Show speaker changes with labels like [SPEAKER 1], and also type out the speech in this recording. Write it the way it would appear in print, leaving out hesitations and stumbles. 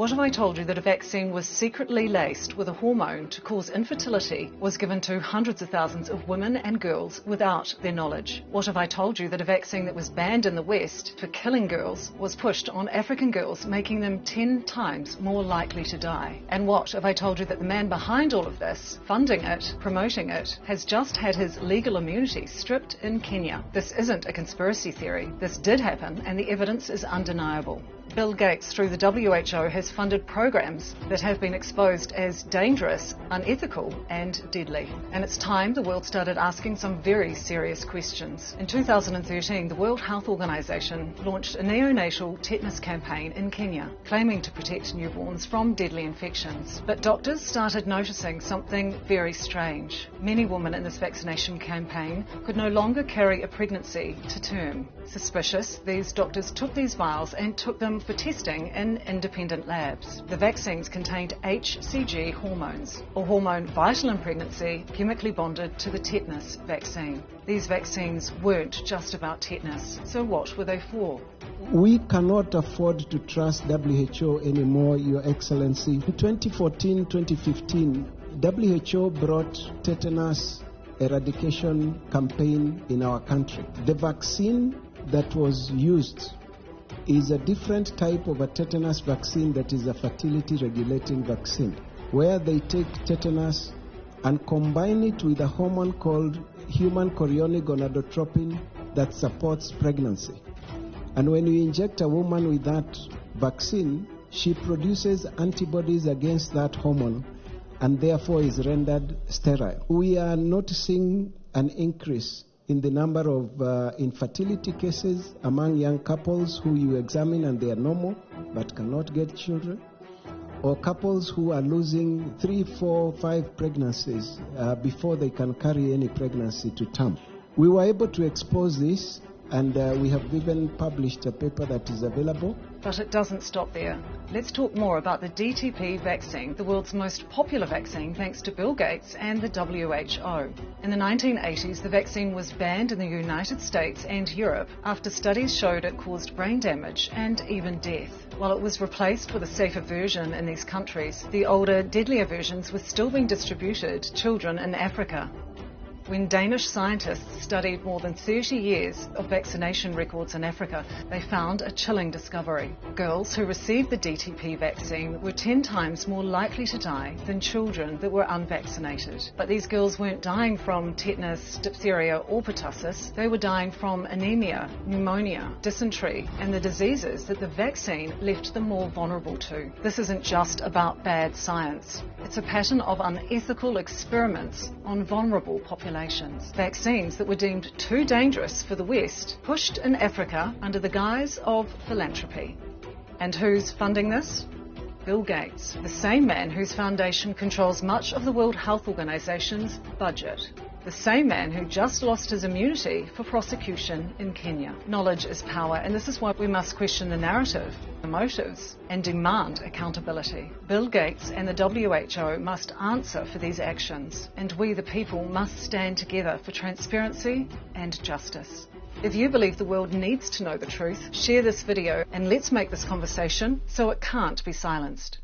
[SPEAKER 1] What if I told you that a vaccine was secretly laced with a hormone to cause infertility was given to hundreds of thousands of women and girls without their knowledge? What if I told you that a vaccine that was banned in the West for killing girls was pushed on African girls, making them 10 times more likely to die? And what if I told you that the man behind all of this, funding it, promoting it, has just had his legal immunity stripped in Kenya? This isn't a conspiracy theory. This did happen, and the evidence is undeniable. Bill Gates, through the WHO, has funded programs that have been exposed as dangerous, unethical and deadly. And it's time the world started asking some very serious questions. In 2013, the World Health Organization launched a neonatal tetanus campaign in Kenya, claiming to protect newborns from deadly infections. But doctors started noticing something very strange. Many women in this vaccination campaign could no longer carry a pregnancy to term. Suspicious, these doctors took these vials and took them for testing in independent labs. The vaccines contained HCG hormones, a hormone vital in pregnancy, chemically bonded to the tetanus vaccine. These vaccines weren't just about tetanus, so what were they for?
[SPEAKER 2] We cannot afford to trust WHO anymore, Your Excellency. In 2014-2015, WHO brought tetanus eradication campaign in our country. The vaccine that was used is a different type of a tetanus vaccine that is a fertility regulating vaccine, where they take tetanus and combine it with a hormone called human chorionic gonadotropin that supports pregnancy. And when you inject a woman with that vaccine, she produces antibodies against that hormone and therefore is rendered sterile. We are noticing an increase in the number of infertility cases among young couples who you examine and they are normal but cannot get children, or couples who are losing 3, 4, 5 pregnancies before they can carry any pregnancy to term. We were able to expose this, and we have even published a paper that is available.
[SPEAKER 1] But it doesn't stop there. Let's talk more about the DTP vaccine, the world's most popular vaccine thanks to Bill Gates and the WHO. In the 1980s, the vaccine was banned in the United States and Europe after studies showed it caused brain damage and even death. While it was replaced with a safer version in these countries, the older, deadlier versions were still being distributed to children in Africa. When Danish scientists studied more than 30 years of vaccination records in Africa, they found a chilling discovery. Girls who received the DTP vaccine were 10 times more likely to die than children that were unvaccinated. But these girls weren't dying from tetanus, diphtheria or pertussis. They were dying from anemia, pneumonia, dysentery and the diseases that the vaccine left them more vulnerable to. This isn't just about bad science. It's a pattern of unethical experiments on vulnerable populations. Vaccines that were deemed too dangerous for the West, pushed in Africa under the guise of philanthropy. And who's funding this? Bill Gates, the same man whose foundation controls much of the World Health Organization's budget. The same man who just lost his immunity for prosecution in Kenya. Knowledge is power, and this is why we must question the narrative, the motives, and demand accountability. Bill Gates and the WHO must answer for these actions, and we, the people, must stand together for transparency and justice. If you believe the world needs to know the truth, share this video and let's make this conversation so it can't be silenced.